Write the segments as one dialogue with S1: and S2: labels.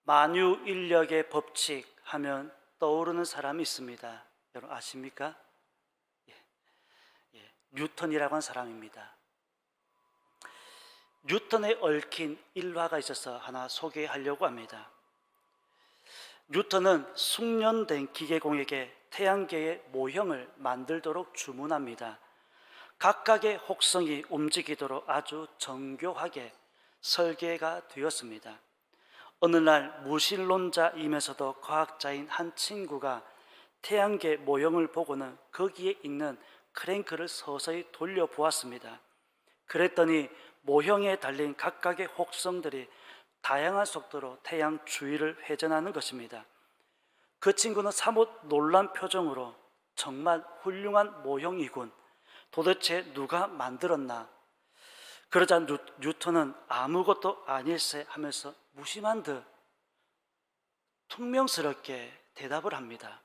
S1: 만유인력의 법칙 하면 떠오르는 사람이 있습니다. 여러분 아십니까? 뉴턴이라고 하는 사람입니다. 뉴턴에 얽힌 일화가 있어서 하나 소개하려고 합니다. 뉴턴은 숙련된 기계공에게 태양계의 모형을 만들도록 주문합니다. 각각의 혹성이 움직이도록 아주 정교하게 설계가 되었습니다. 어느 날 무신론자이면서도 과학자인 한 친구가 태양계 모형을 보고는 거기에 있는 크랭크를 서서히 돌려보았습니다. 그랬더니 모형에 달린 각각의 혹성들이 다양한 속도로 태양 주위를 회전하는 것입니다. 그 친구는 사뭇 놀란 표정으로 정말 훌륭한 모형이군. 도대체 누가 만들었나? 그러자 뉴턴은 아무것도 아닐세 하면서 무심한 듯 퉁명스럽게 대답을 합니다.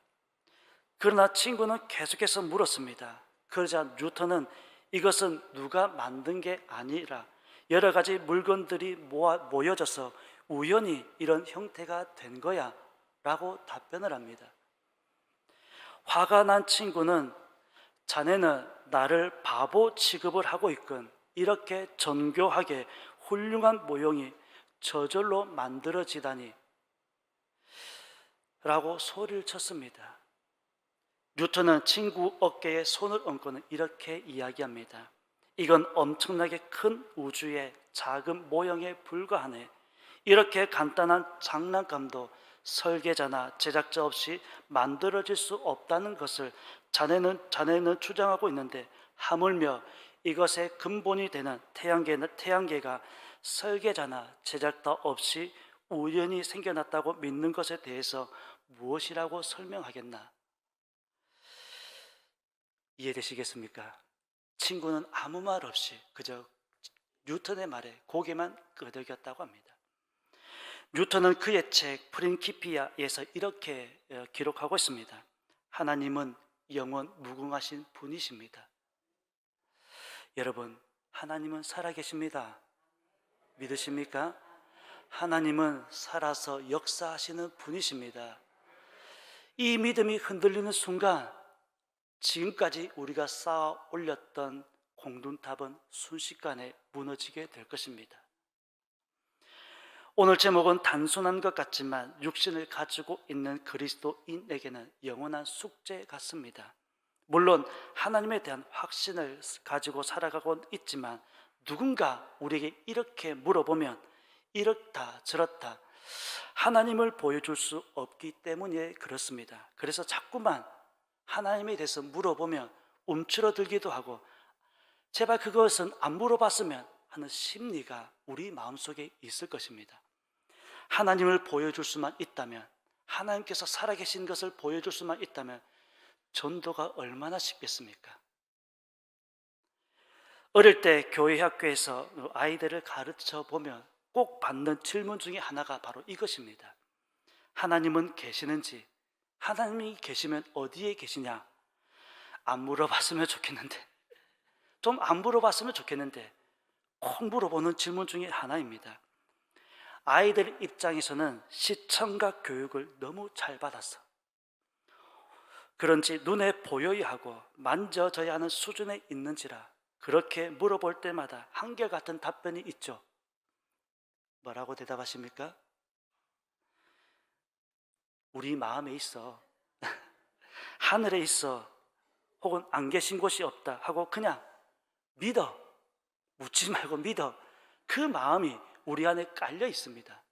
S1: 그러나 친구는 계속해서 물었습니다. 그러자 뉴턴은 이것은 누가 만든 게 아니라 여러 가지 물건들이 모여져서 우연히 이런 형태가 된 거야 라고 답변을 합니다. 화가 난 친구는 자네는 나를 바보 취급을 하고 있군. 이렇게 정교하게 훌륭한 모형이 저절로 만들어지다니 라고 소리를 쳤습니다. 뉴턴은 친구 어깨에 손을 얹고는 이렇게 이야기합니다. 이건 엄청나게 큰 우주의 작은 모형에 불과하네. 이렇게 간단한 장난감도 설계자나 제작자 없이 만들어질 수 없다는 것을 자네는 주장하고 있는데, 하물며 이것의 근본이 되는 태양계가 설계자나 제작자 없이 우연히 생겨났다고 믿는 것에 대해서 무엇이라고 설명하겠나? 이해되시겠습니까? 친구는 아무 말 없이 그저 뉴턴의 말에 고개만 끄덕였다고 합니다. 뉴턴은 그의 책 프린키피아에서 이렇게 기록하고 있습니다. 하나님은 영원 무궁하신 분이십니다. 여러분, 하나님은 살아계십니다. 믿으십니까? 하나님은 살아서 역사하시는 분이십니다. 이 믿음이 흔들리는 순간 지금까지 우리가 쌓아 올렸던 공든탑은 순식간에 무너지게 될 것입니다. 오늘 제목은 단순한 것 같지만 육신을 가지고 있는 그리스도인에게는 영원한 숙제 같습니다. 물론 하나님에 대한 확신을 가지고 살아가고 있지만 누군가 우리에게 이렇게 물어보면 이렇다 저렇다 하나님을 보여줄 수 없기 때문에 그렇습니다. 그래서 자꾸만 하나님에 대해서 물어보면 움츠러들기도 하고 제발 그것은 안 물어봤으면 하는 심리가 우리 마음속에 있을 것입니다. 하나님을 보여줄 수만 있다면, 하나님께서 살아계신 것을 보여줄 수만 있다면 전도가 얼마나 쉽겠습니까? 어릴 때 교회 학교에서 아이들을 가르쳐 보면 꼭 받는 질문 중에 하나가 바로 이것입니다. 하나님은 계시는지, 하나님이 계시면 어디에 계시냐? 안 물어봤으면 좋겠는데, 좀 안 물어봤으면 좋겠는데 꼭 물어보는 질문 중에 하나입니다. 아이들 입장에서는 시청각 교육을 너무 잘 받았어. 그런지 눈에 보여야 하고 만져져야 하는 수준에 있는지라 그렇게 물어볼 때마다 한결같은 답변이 있죠. 뭐라고 대답하십니까? 우리 마음에 있어. 하늘에 있어. 혹은 안 계신 곳이 없다 하고 그냥 믿어. 묻지 말고 믿어. 그 마음이 우리 안에 깔려 있습니다.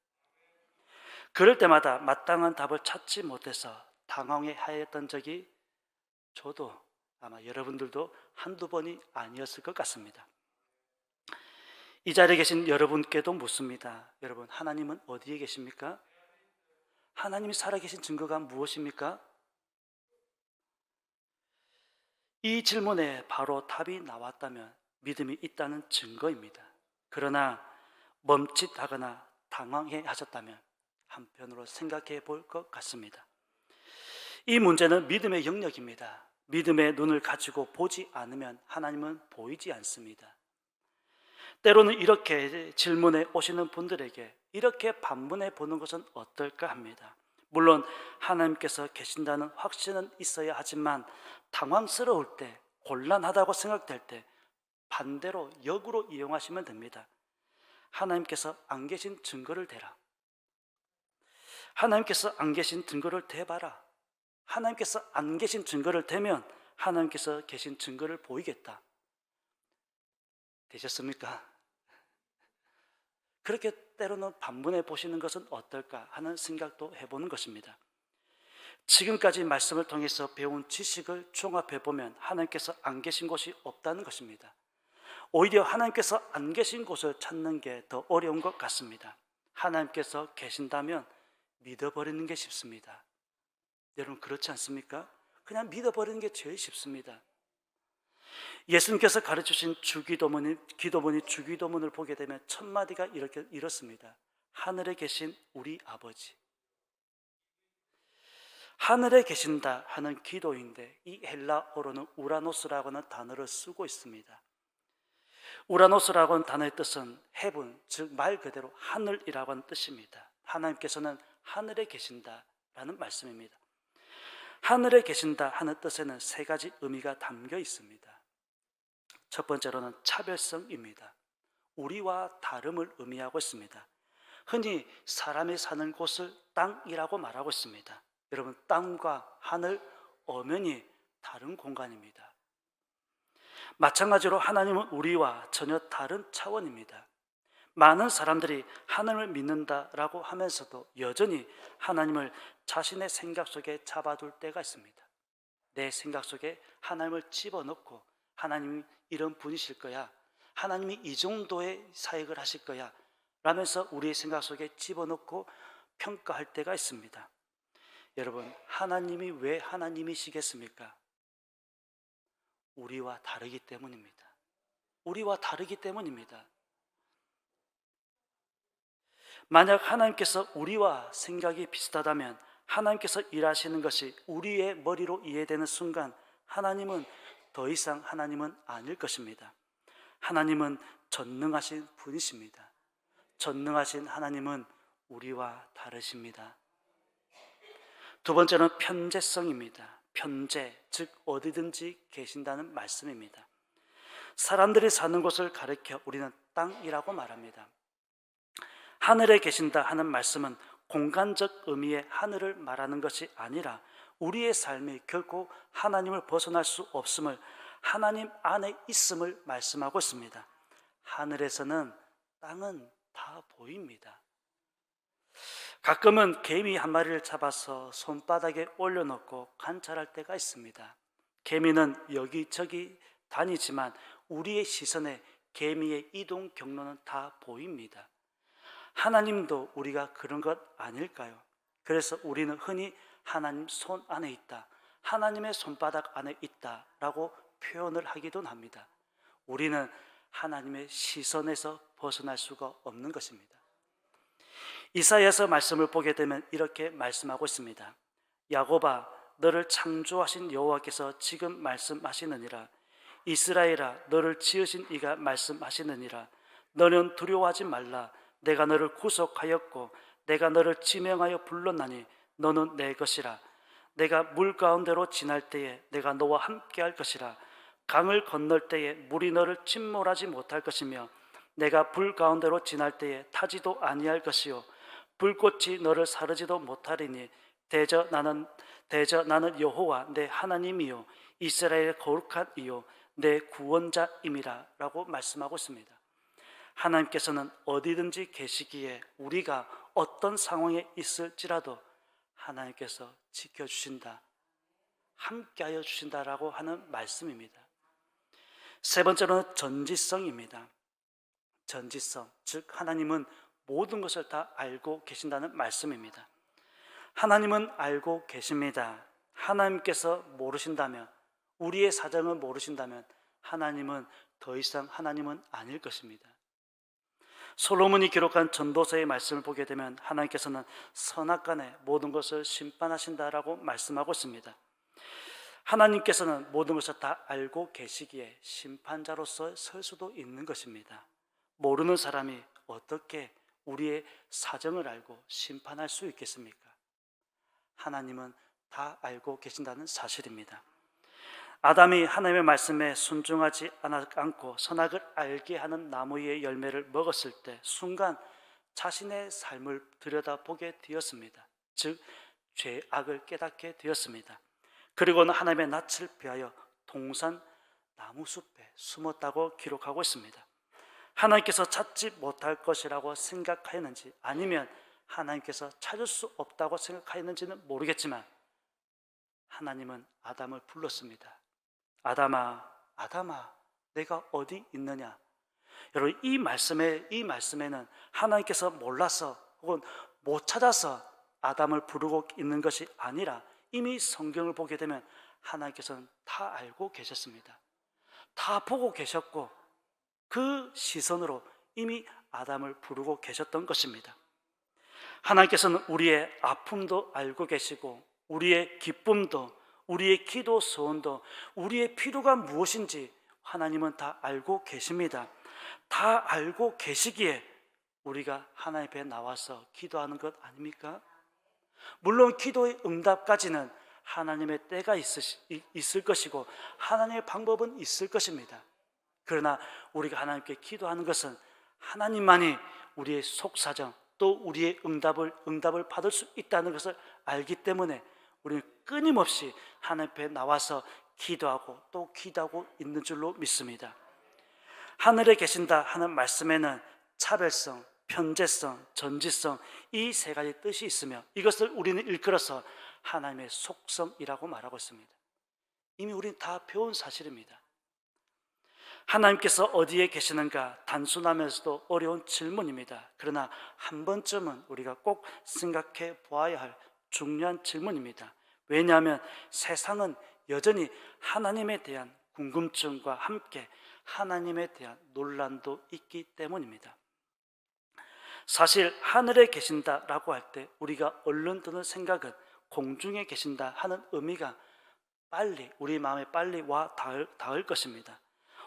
S1: 그럴 때마다 마땅한 답을 찾지 못해서 당황해 하였던 적이 저도 아마 여러분들도 한두 번이 아니었을 것 같습니다. 이 자리에 계신 여러분께도 묻습니다. 여러분, 하나님은 어디에 계십니까? 하나님이 살아계신 증거가 무엇입니까? 이 질문에 바로 답이 나왔다면 믿음이 있다는 증거입니다. 그러나 멈칫하거나 당황해 하셨다면 한편으로 생각해 볼 것 같습니다. 이 문제는 믿음의 영역입니다. 믿음의 눈을 가지고 보지 않으면 하나님은 보이지 않습니다. 때로는 이렇게 질문해 오시는 분들에게 이렇게 반문해 보는 것은 어떨까 합니다. 물론 하나님께서 계신다는 확신은 있어야 하지만 당황스러울 때, 곤란하다고 생각될 때 반대로 역으로 이용하시면 됩니다. 하나님께서 안 계신 증거를 대라. 하나님께서 안 계신 증거를 대봐라. 하나님께서 안 계신 증거를 대면 하나님께서 계신 증거를 보이겠다. 되셨습니까? 그렇게 때로는 반문해 보시는 것은 어떨까 하는 생각도 해보는 것입니다. 지금까지 말씀을 통해서 배운 지식을 종합해 보면 하나님께서 안 계신 곳이 없다는 것입니다. 오히려 하나님께서 안 계신 곳을 찾는 게 더 어려운 것 같습니다. 하나님께서 계신다면 믿어버리는 게 쉽습니다. 여러분 그렇지 않습니까? 그냥 믿어버리는 게 제일 쉽습니다. 예수님께서 가르치신 기도문이 주기도문을 보게 되면 첫 마디가 이렇습니다. 하늘에 계신 우리 아버지. 하늘에 계신다 하는 기도인데 이 헬라어로는 우라노스라고 하는 단어를 쓰고 있습니다. 우라노스라고 하는 단어의 뜻은 heaven, 즉 말 그대로 하늘이라고 하는 뜻입니다. 하나님께서는 하늘에 계신다라는 말씀입니다. 하늘에 계신다 하는 뜻에는 세 가지 의미가 담겨 있습니다. 첫 번째로는 차별성입니다. 우리와 다름을 의미하고 있습니다. 흔히 사람이 사는 곳을 땅이라고 말하고 있습니다. 여러분, 땅과 하늘, 엄연히 다른 공간입니다. 마찬가지로 하나님은 우리와 전혀 다른 차원입니다. 많은 사람들이 하나님을 믿는다라고 하면서도 여전히 하나님을 자신의 생각 속에 잡아둘 때가 있습니다. 내 생각 속에 하나님을 집어넣고 하나님이 이런 분이실 거야, 하나님이 이 정도의 사역을 하실 거야 라면서 우리의 생각 속에 집어넣고 평가할 때가 있습니다. 여러분, 하나님이 왜 하나님이시겠습니까? 우리와 다르기 때문입니다. 우리와 다르기 때문입니다. 만약 하나님께서 우리와 생각이 비슷하다면 하나님께서 일하시는 것이 우리의 머리로 이해되는 순간 하나님은 더 이상 하나님은 아닐 것입니다. 하나님은 전능하신 분이십니다. 전능하신 하나님은 우리와 다르십니다. 두 번째는 편재성입니다. 편재, 즉 어디든지 계신다는 말씀입니다. 사람들이 사는 곳을 가리켜 우리는 땅이라고 말합니다. 하늘에 계신다 하는 말씀은 공간적 의미의 하늘을 말하는 것이 아니라 우리의 삶이 결코 하나님을 벗어날 수 없음을, 하나님 안에 있음을 말씀하고 있습니다. 하늘에서는 땅은 다 보입니다. 가끔은 개미 한 마리를 잡아서 손바닥에 올려놓고 관찰할 때가 있습니다. 개미는 여기저기 다니지만 우리의 시선에 개미의 이동 경로는 다 보입니다. 하나님도 우리가 그런 것 아닐까요? 그래서 우리는 흔히 하나님 손 안에 있다, 하나님의 손바닥 안에 있다라고 표현을 하기도 합니다. 우리는 하나님의 시선에서 벗어날 수가 없는 것입니다. 이사야서 말씀을 보게 되면 이렇게 말씀하고 있습니다. 야곱아, 너를 창조하신 여호와께서 지금 말씀하시느니라. 이스라엘아, 너를 지으신 이가 말씀하시느니라. 너는 두려워하지 말라. 내가 너를 구속하였고 내가 너를 지명하여 불렀나니 너는 내 것이라. 내가 물 가운데로 지날 때에 내가 너와 함께 할 것이라. 강을 건널 때에 물이 너를 침몰하지 못할 것이며 내가 불 가운데로 지날 때에 타지도 아니할 것이요 불꽃이 너를 사르지도 못하리니 대저 나는 여호와 내 하나님이요 이스라엘의 거룩한 이요 내 구원자임이라 라고 말씀하고 있습니다. 하나님께서는 어디든지 계시기에 우리가 어떤 상황에 있을지라도 하나님께서 지켜주신다, 함께하여 주신다라고 하는 말씀입니다. 세 번째로는 전지성입니다. 전지성, 즉 하나님은 모든 것을 다 알고 계신다는 말씀입니다. 하나님은 알고 계십니다. 하나님께서 모르신다면, 우리의 사정을 모르신다면 하나님은 더 이상 하나님은 아닐 것입니다. 솔로몬이 기록한 전도서의 말씀을 보게 되면 하나님께서는 선악간에 모든 것을 심판하신다라고 말씀하고 있습니다. 하나님께서는 모든 것을 다 알고 계시기에 심판자로서 설 수도 있는 것입니다. 모르는 사람이 어떻게 우리의 사정을 알고 심판할 수 있겠습니까? 하나님은 다 알고 계신다는 사실입니다. 아담이 하나님의 말씀에 순종하지 않고 선악을 알게 하는 나무의 열매를 먹었을 때 순간 자신의 삶을 들여다보게 되었습니다. 즉 죄악을 깨닫게 되었습니다. 그리고는 하나님의 낯을 피하여 동산 나무숲에 숨었다고 기록하고 있습니다. 하나님께서 찾지 못할 것이라고 생각하였는지 아니면 하나님께서 찾을 수 없다고 생각하였는지는 모르겠지만 하나님은 아담을 불렀습니다. 아담아, 아담아, 내가 어디 있느냐? 여러분, 이 말씀에는 하나님께서 몰라서 혹은 못 찾아서 아담을 부르고 있는 것이 아니라 이미 성경을 보게 되면 하나님께서는 다 알고 계셨습니다. 다 보고 계셨고 그 시선으로 이미 아담을 부르고 계셨던 것입니다. 하나님께서는 우리의 아픔도 알고 계시고 우리의 기쁨도, 우리의 기도 소원도, 우리의 필요가 무엇인지 하나님은 다 알고 계십니다. 다 알고 계시기에 우리가 하나님 앞에 나와서 기도하는 것 아닙니까? 물론 기도의 응답까지는 하나님의 때가 있을 것이고 하나님의 방법은 있을 것입니다. 그러나 우리가 하나님께 기도하는 것은 하나님만이 우리의 속사정 또 우리의 응답을 받을 수 있다는 것을 알기 때문에 우리는 끊임없이 하나님 앞에 나와서 기도하고 또 기도하고 있는 줄로 믿습니다. 하늘에 계신다 하는 말씀에는 차별성, 편재성, 전지성 이 세 가지 뜻이 있으며 이것을 우리는 일컬어서 하나님의 속성이라고 말하고 있습니다. 이미 우리는 다 배운 사실입니다. 하나님께서 어디에 계시는가 단순하면서도 어려운 질문입니다. 그러나 한 번쯤은 우리가 꼭 생각해 보아야 할 중요한 질문입니다. 왜냐하면 세상은 여전히 하나님에 대한 궁금증과 함께 하나님에 대한 논란도 있기 때문입니다. 사실 하늘에 계신다라고 할 때 우리가 얼른 드는 생각은 공중에 계신다 하는 의미가 빨리 우리 마음에 빨리 와 닿을 것입니다.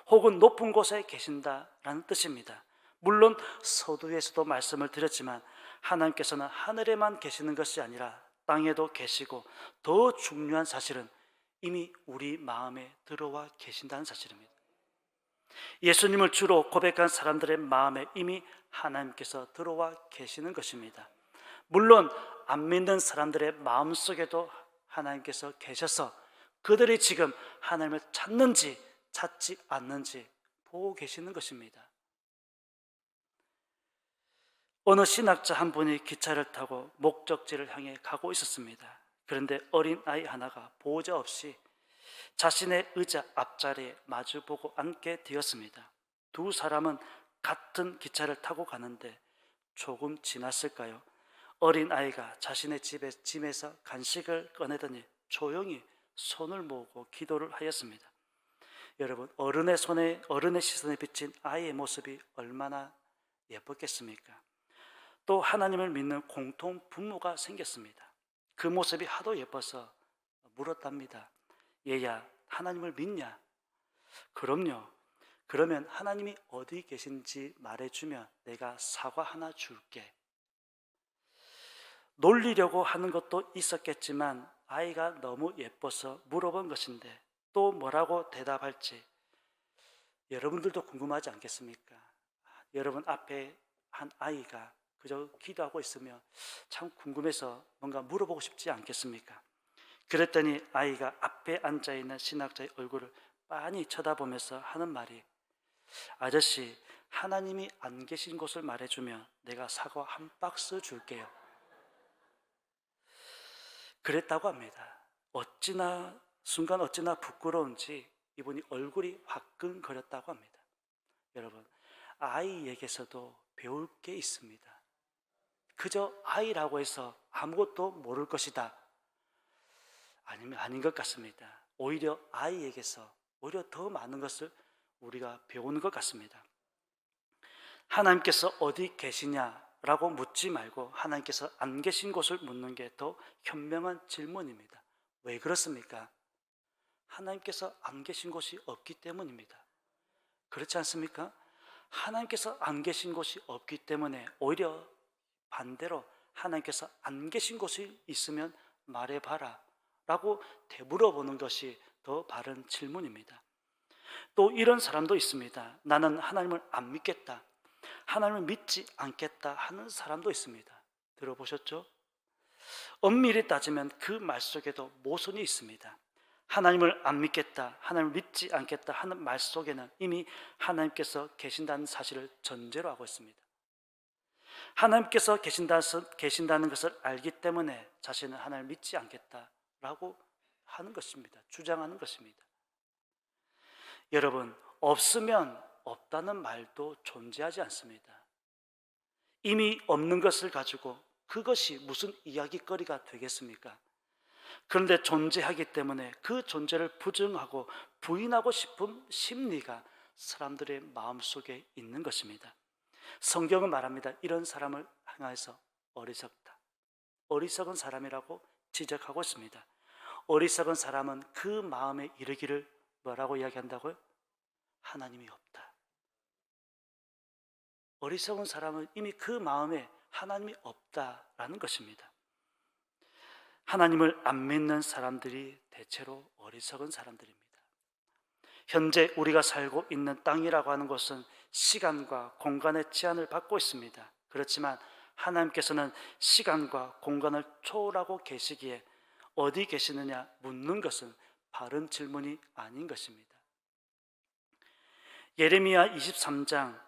S1: 혹은 높은 곳에 계신다라는 뜻입니다. 물론 서두에서도 말씀을 드렸지만 하나님께서는 하늘에만 계시는 것이 아니라 땅에도 계시고 더 중요한 사실은 이미 우리 마음에 들어와 계신다는 사실입니다. 예수님을 주로 고백한 사람들의 마음에 이미 하나님께서 들어와 계시는 것입니다. 물론 안 믿는 사람들의 마음속에도 하나님께서 계셔서 그들이 지금 하나님을 찾는지 찾지 않는지 보고 계시는 것입니다. 어느 신학자 한 분이 기차를 타고 목적지를 향해 가고 있었습니다. 그런데 어린 아이 하나가 보호자 없이 자신의 의자 앞자리에 마주보고 앉게 되었습니다. 두 사람은 같은 기차를 타고 가는데 조금 지났을까요? 어린 아이가 자신의 짐에서 간식을 꺼내더니 조용히 손을 모으고 기도를 하였습니다. 여러분, 어른의 시선에 비친 아이의 모습이 얼마나 예뻤겠습니까? 또 하나님을 믿는 공통 부모가 생겼습니다. 그 모습이 하도 예뻐서 물었답니다. 얘야, 하나님을 믿냐? 그럼요. 그러면 하나님이 어디 계신지 말해주면 내가 사과 하나 줄게. 놀리려고 하는 것도 있었겠지만 아이가 너무 예뻐서 물어본 것인데 또 뭐라고 대답할지 여러분들도 궁금하지 않겠습니까? 여러분 앞에 한 아이가 그저 기도하고 있으면 참 궁금해서 뭔가 물어보고 싶지 않겠습니까? 그랬더니 아이가 앞에 앉아있는 신학자의 얼굴을 빤히 쳐다보면서 하는 말이 아저씨, 하나님이 안 계신 곳을 말해주면 내가 사과 한 박스 줄게요. 그랬다고 합니다. 순간 어찌나 부끄러운지 이분이 얼굴이 화끈거렸다고 합니다. 여러분, 아이에게서도 배울 게 있습니다. 그저 아이라고 해서 아무것도 모를 것이다. 아닌 것 같습니다. 오히려 아이에게서 오히려 더 많은 것을 우리가 배우는 것 같습니다. 하나님께서 어디 계시냐라고 묻지 말고 하나님께서 안 계신 곳을 묻는 게 더 현명한 질문입니다. 왜 그렇습니까? 하나님께서 안 계신 곳이 없기 때문입니다. 그렇지 않습니까? 하나님께서 안 계신 곳이 없기 때문에 오히려 반대로 하나님께서 안 계신 곳이 있으면 말해봐라 라고 되물어보는 것이 더 바른 질문입니다. 또 이런 사람도 있습니다. 나는 하나님을 안 믿겠다, 하나님을 믿지 않겠다 하는 사람도 있습니다. 들어보셨죠? 엄밀히 따지면 그 말 속에도 모순이 있습니다. 하나님을 안 믿겠다, 하나님을 믿지 않겠다 하는 말 속에는 이미 하나님께서 계신다는 사실을 전제로 하고 있습니다. 하나님께서 계신다는 것을 알기 때문에 자신은 하나님을 믿지 않겠다라고 하는 것입니다. 주장하는 것입니다. 여러분, 없으면 없다는 말도 존재하지 않습니다. 이미 없는 것을 가지고 그것이 무슨 이야기거리가 되겠습니까? 그런데 존재하기 때문에 그 존재를 부정하고 부인하고 싶은 심리가 사람들의 마음속에 있는 것입니다. 성경은 말합니다. 이런 사람을 향해서 어리석다, 어리석은 사람이라고 지적하고 있습니다. 어리석은 사람은 그 마음에 이르기를 뭐라고 이야기한다고요? 하나님이 없다. 어리석은 사람은 이미 그 마음에 하나님이 없다라는 것입니다. 하나님을 안 믿는 사람들이 대체로 어리석은 사람들입니다. 현재 우리가 살고 있는 땅이라고 하는 것은 시간과 공간의 제한을 받고 있습니다. 그렇지만 하나님께서는 시간과 공간을 초월하고 계시기에 어디 계시느냐 묻는 것은 바른 질문이 아닌 것입니다. 예레미야 23장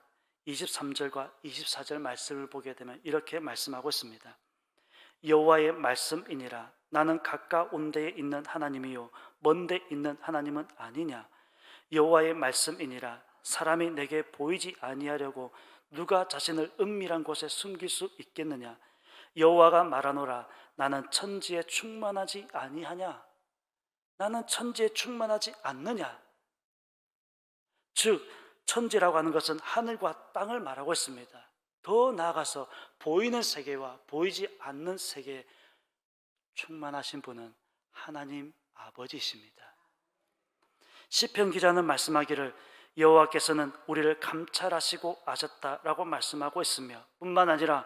S1: 23절과 24절 말씀을 보게 되면 이렇게 말씀하고 있습니다. 여호와의 말씀이니라. 나는 가까운 데에 있는 하나님이요 먼 데 있는 하나님은 아니냐. 여호와의 말씀이니라. 사람이 내게 보이지 아니하려고 누가 자신을 은밀한 곳에 숨길 수 있겠느냐. 여호와가 말하노라. 나는 천지에 충만하지 아니하냐. 나는 천지에 충만하지 않느냐. 즉 천지라고 하는 것은 하늘과 땅을 말하고 있습니다. 더 나아가서 보이는 세계와 보이지 않는 세계에 충만하신 분은 하나님 아버지이십니다. 시편 기자는 말씀하기를 여호와께서는 우리를 감찰하시고 아셨다라고 말씀하고 있으며 뿐만 아니라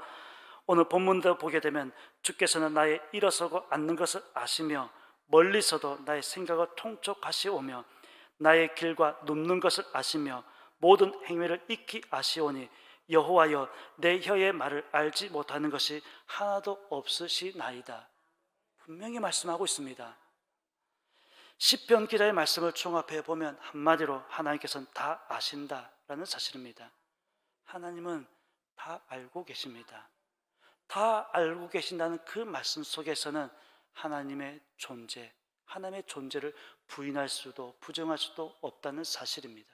S1: 오늘 본문도 보게 되면 주께서는 나의 일어서고 앉는 것을 아시며 멀리서도 나의 생각을 통촉하시오며 나의 길과 눕는 것을 아시며 모든 행위를 익히 아시오니 여호와여 내 혀의 말을 알지 못하는 것이 하나도 없으시나이다. 분명히 말씀하고 있습니다. 시편 기자의 말씀을 종합해 보면 한마디로 하나님께서는 다 아신다라는 사실입니다. 하나님은 다 알고 계십니다. 다 알고 계신다는 그 말씀 속에서는 하나님의 존재, 하나님의 존재를 부인할 수도 부정할 수도 없다는 사실입니다.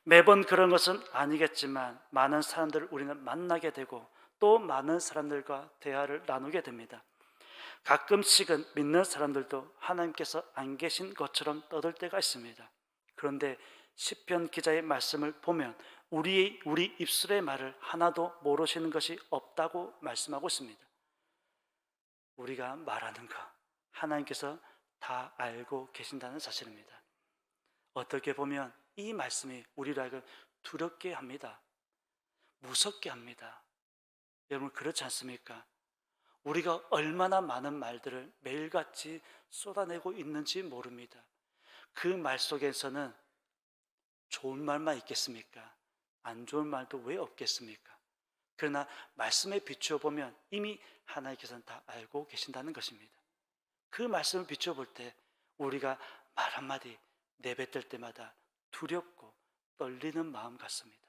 S1: 매번 그런 것은 아니겠지만 많은 사람들을 우리는 만나게 되고 또 많은 사람들과 대화를 나누게 됩니다. 가끔씩은 믿는 사람들도 하나님께서 안 계신 것처럼 떠들 때가 있습니다. 그런데 시편 기자의 말씀을 보면 우리 입술의 말을 하나도 모르시는 것이 없다고 말씀하고 있습니다. 우리가 말하는 것 하나님께서 다 알고 계신다는 사실입니다. 어떻게 보면 이 말씀이 우리를 하여금 두렵게 합니다. 무섭게 합니다. 여러분 그렇지 않습니까? 우리가 얼마나 많은 말들을 매일같이 쏟아내고 있는지 모릅니다. 그 말 속에서는 좋은 말만 있겠습니까? 안 좋은 말도 왜 없겠습니까? 그러나 말씀에 비추어 보면 이미 하나님께서는 다 알고 계신다는 것입니다. 그 말씀을 비추어 볼 때 우리가 말 한마디 내뱉을 때마다 두렵고 떨리는 마음 같습니다.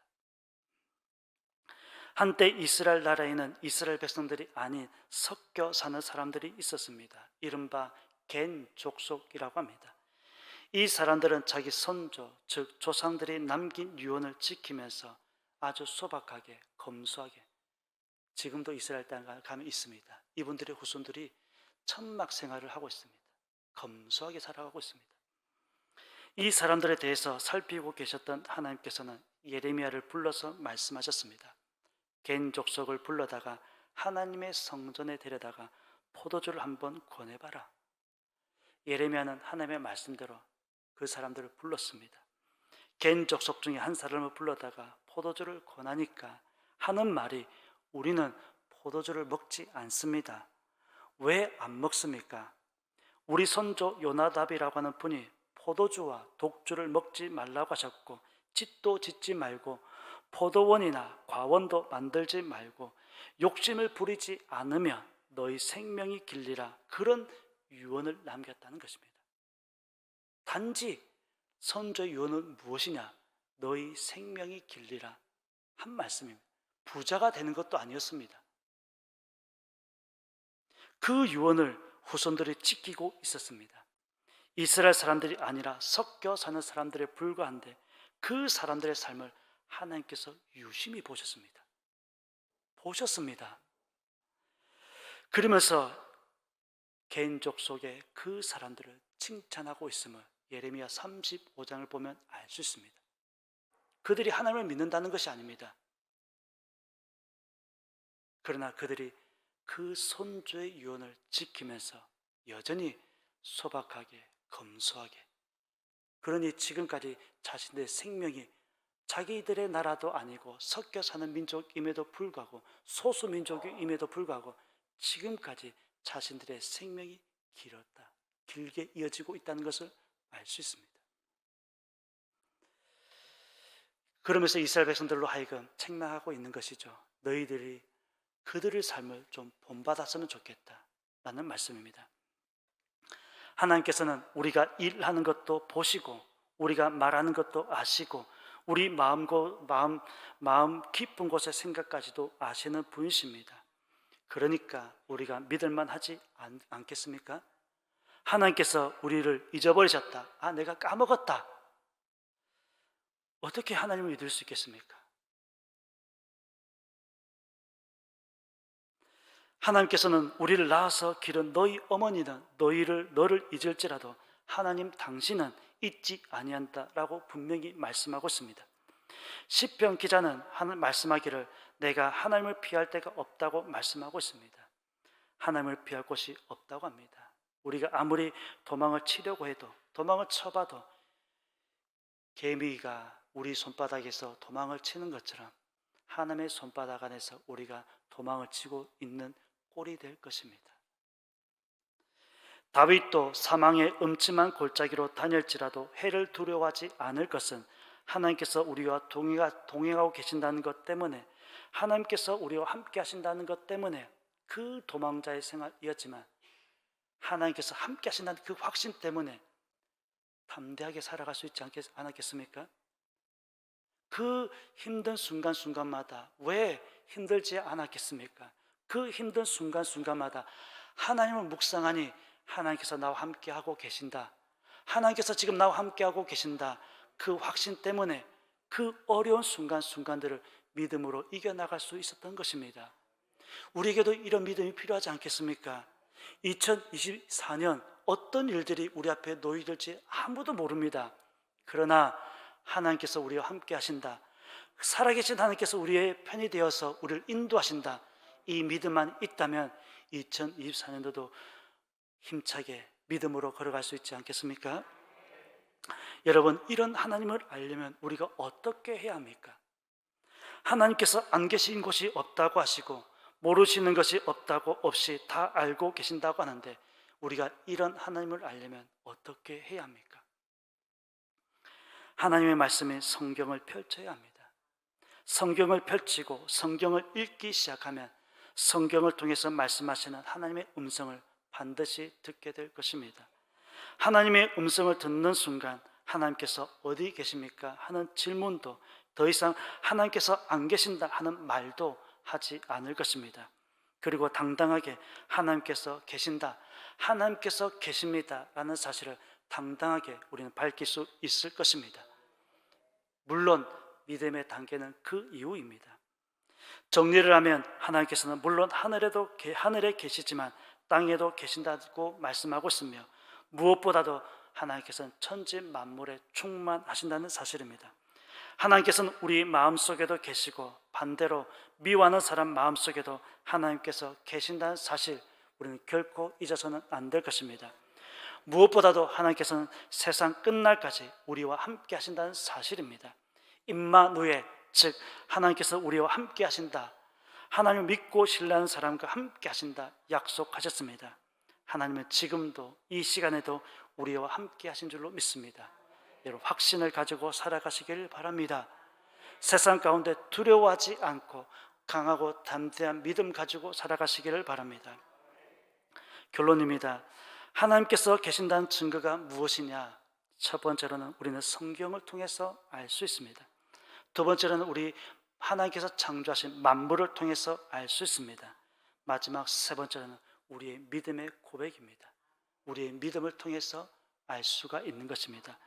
S1: 한때 이스라엘 나라에는 이스라엘 백성들이 아닌 섞여 사는 사람들이 있었습니다. 이른바 겐 족속이라고 합니다. 이 사람들은 자기 선조, 즉 조상들이 남긴 유언을 지키면서 아주 소박하게 검소하게, 지금도 이스라엘 땅에 가면 있습니다. 이분들의 후손들이 천막 생활을 하고 있습니다. 검소하게 살아가고 있습니다. 이 사람들에 대해서 살피고 계셨던 하나님께서는 예레미야를 불러서 말씀하셨습니다. 겐 족속을 불러다가 하나님의 성전에 데려다가 포도주를 한번 권해봐라. 예레미야는 하나님의 말씀대로 그 사람들을 불렀습니다. 개인 족속 중에 한 사람을 불러다가 포도주를 권하니까 하는 말이 우리는 포도주를 먹지 않습니다. 왜 안 먹습니까? 우리 선조 요나답이라고 하는 분이 포도주와 독주를 먹지 말라고 하셨고 짓도 짓지 말고 포도원이나 과원도 만들지 말고 욕심을 부리지 않으면 너희 생명이 길리라, 그런 유언을 남겼다는 것입니다. 단지 선조의 유언은 무엇이냐? 너희 생명이 길리라 한 말씀입니다. 부자가 되는 것도 아니었습니다. 그 유언을 후손들이 지키고 있었습니다. 이스라엘 사람들이 아니라 섞여 사는 사람들에 불과한데 그 사람들의 삶을 하나님께서 유심히 보셨습니다. 그러면서 개인족 속에 그 사람들을 칭찬하고 있음을 예레미야 35장을 보면 알 수 있습니다. 그들이 하나님을 믿는다는 것이 아닙니다. 그러나 그들이 그 선조의 유언을 지키면서 여전히 소박하게, 검소하게, 그러니 지금까지 자신들의 생명이 자기들의 나라도 아니고 섞여 사는 민족임에도 불구하고 소수민족임에도 불구하고 지금까지 자신들의 생명이 길게 이어지고 있다는 것을 알 수 있습니다. 그러면서 이스라엘 백성들로 하여금 책망하고 있는 것이죠. 너희들이 그들의 삶을 좀 본받았으면 좋겠다라는 말씀입니다. 하나님께서는 우리가 일하는 것도 보시고 우리가 말하는 것도 아시고 우리 마음 깊은 곳의 생각까지도 아시는 분이십니다. 그러니까 우리가 믿을만 하지 않겠습니까? 하나님께서 우리를 잊어버리셨다, 내가 까먹었다, 어떻게 하나님을 믿을 수 있겠습니까? 하나님께서는 우리를 낳아서 기른 너희 어머니는 너를 잊을지라도 하나님 당신은 잊지 아니한다라고 분명히 말씀하고 있습니다. 시편 기자는 말씀하기를 내가 하나님을 피할 데가 없다고 말씀하고 있습니다. 하나님을 피할 곳이 없다고 합니다. 우리가 아무리 도망을 치려고 해도, 도망을 쳐봐도 개미가 우리 손바닥에서 도망을 치는 것처럼 하나님의 손바닥 안에서 우리가 도망을 치고 있는 꼴이 될 것입니다. 다윗도 사망의 음침한 골짜기로 다닐지라도 해를 두려워하지 않을 것은 하나님께서 우리와 동행하고 계신다는 것 때문에, 하나님께서 우리와 함께 하신다는 것 때문에 그 도망자의 생활이었지만 하나님께서 함께 하신다는 그 확신 때문에 담대하게 살아갈 수 있지 않았겠습니까? 그 힘든 순간순간마다 왜 힘들지 않았겠습니까? 그 힘든 순간순간마다 하나님을 묵상하니 하나님께서 나와 함께하고 계신다, 하나님께서 지금 나와 함께하고 계신다, 그 확신 때문에 그 어려운 순간순간들을 믿음으로 이겨나갈 수 있었던 것입니다. 우리에게도 이런 믿음이 필요하지 않겠습니까? 2024년 어떤 일들이 우리 앞에 놓여질지 아무도 모릅니다. 그러나 하나님께서 우리와 함께 하신다, 살아계신 하나님께서 우리의 편이 되어서 우리를 인도하신다, 이 믿음만 있다면 2024년도도 힘차게 믿음으로 걸어갈 수 있지 않겠습니까? 여러분, 이런 하나님을 알려면 우리가 어떻게 해야 합니까? 하나님께서 안 계신 곳이 없다고 하시고 모르시는 것이 없이 다 알고 계신다고 하는데 우리가 이런 하나님을 알려면 어떻게 해야 합니까? 하나님의 말씀인 성경을 펼쳐야 합니다. 성경을 펼치고 성경을 읽기 시작하면 성경을 통해서 말씀하시는 하나님의 음성을 반드시 듣게 될 것입니다. 하나님의 음성을 듣는 순간 하나님께서 어디 계십니까? 하는 질문도, 더 이상 하나님께서 안 계신다 하는 말도 하지 않을 것입니다. 그리고 당당하게 하나님께서 계신다, 하나님께서 계십니다 라는 사실을 당당하게 우리는 밝힐 수 있을 것입니다. 물론 믿음의 단계는 그 이후입니다. 정리를 하면 하나님께서는 물론 하늘에 계시지만 땅에도 계신다고 말씀하고 있으며 무엇보다도 하나님께서는 천지 만물에 충만하신다는 사실입니다. 하나님께서는 우리 마음속에도 계시고 반대로 미워하는 사람 마음속에도 하나님께서 계신다는 사실, 우리는 결코 잊어서는 안 될 것입니다. 무엇보다도 하나님께서는 세상 끝날까지 우리와 함께 하신다는 사실입니다. 임마누엘, 즉 하나님께서 우리와 함께 하신다, 하나님을 믿고 신뢰하는 사람과 함께 하신다 약속하셨습니다. 하나님은 지금도 이 시간에도 우리와 함께 하신 줄로 믿습니다. 여러분, 확신을 가지고 살아가시길 바랍니다. 세상 가운데 두려워하지 않고 강하고 담대한 믿음 가지고 살아가시기를 바랍니다. 결론입니다. 하나님께서 계신다는 증거가 무엇이냐? 첫 번째로는 우리는 성경을 통해서 알 수 있습니다. 두 번째로는 우리 하나님께서 창조하신 만물을 통해서 알 수 있습니다. 마지막 세 번째로는 우리의 믿음의 고백입니다. 우리의 믿음을 통해서 알 수가 있는 것입니다.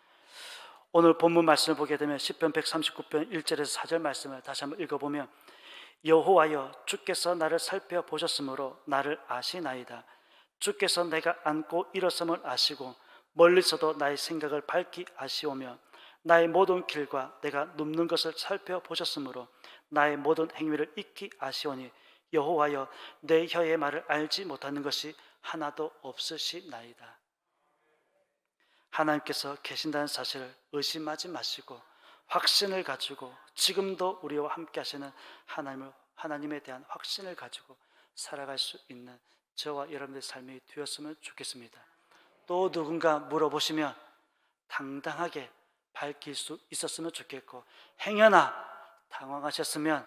S1: 오늘 본문 말씀을 보게 되면 시편 139편 1절에서 4절 말씀을 다시 한번 읽어보면, 여호와여, 주께서 나를 살펴보셨으므로 나를 아시나이다. 주께서 내가 앉고 일어섬을 아시고 멀리서도 나의 생각을 밝히 아시오며 나의 모든 길과 내가 눕는 것을 살펴보셨으므로 나의 모든 행위를 익히 아시오니 여호와여, 내 혀의 말을 알지 못하는 것이 하나도 없으시나이다. 하나님께서 계신다는 사실을 의심하지 마시고 확신을 가지고 지금도 우리와 함께 하시는 하나님에 대한 확신을 가지고 살아갈 수 있는 저와 여러분들의 삶이 되었으면 좋겠습니다. 또 누군가 물어보시면 당당하게 밝힐 수 있었으면 좋겠고, 행여나 당황하셨으면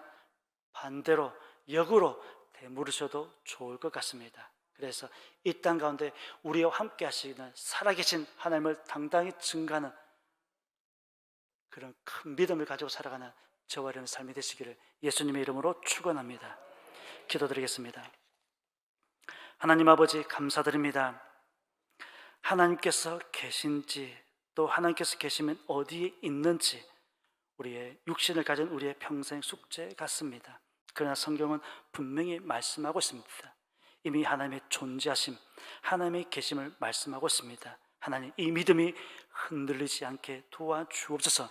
S1: 반대로 역으로 되물으셔도 좋을 것 같습니다. 그래서 이 땅 가운데 우리와 함께 하시는 살아계신 하나님을 당당히 증거하는 그런 큰 믿음을 가지고 살아가는 저와 여러분의 삶이 되시기를 예수님의 이름으로 축원합니다. 기도드리겠습니다. 하나님 아버지, 감사드립니다. 하나님께서 계신지, 또 하나님께서 계시면 어디에 있는지 우리의 육신을 가진 우리의 평생 숙제 같습니다. 그러나 성경은 분명히 말씀하고 있습니다. 이미 하나님의 존재하심, 하나님의 계심을 말씀하고 있습니다. 하나님, 이 믿음이 흔들리지 않게 도와주옵소서.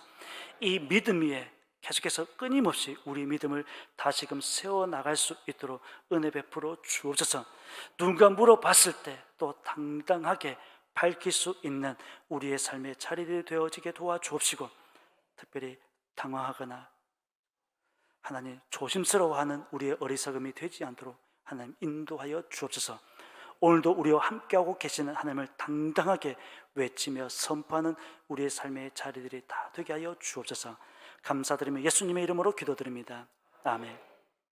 S1: 이 믿음 위에 계속해서 끊임없이 우리 믿음을 다시금 세워나갈 수 있도록 은혜 베풀어 주옵소서. 누군가 물어봤을 때 또 당당하게 밝힐 수 있는 우리의 삶의 자리들이 되어지게 도와주옵시고, 특별히 당황하거나 하나님 조심스러워하는 우리의 어리석음이 되지 않도록 하나님 인도하여 주옵소서. 오늘도 우리와 함께하고 계시는 하나님을 당당하게 외치며 선포하는 우리의 삶의 자리들이 다 되게 하여 주옵소서. 감사드리며 예수님의 이름으로 기도드립니다. 아멘.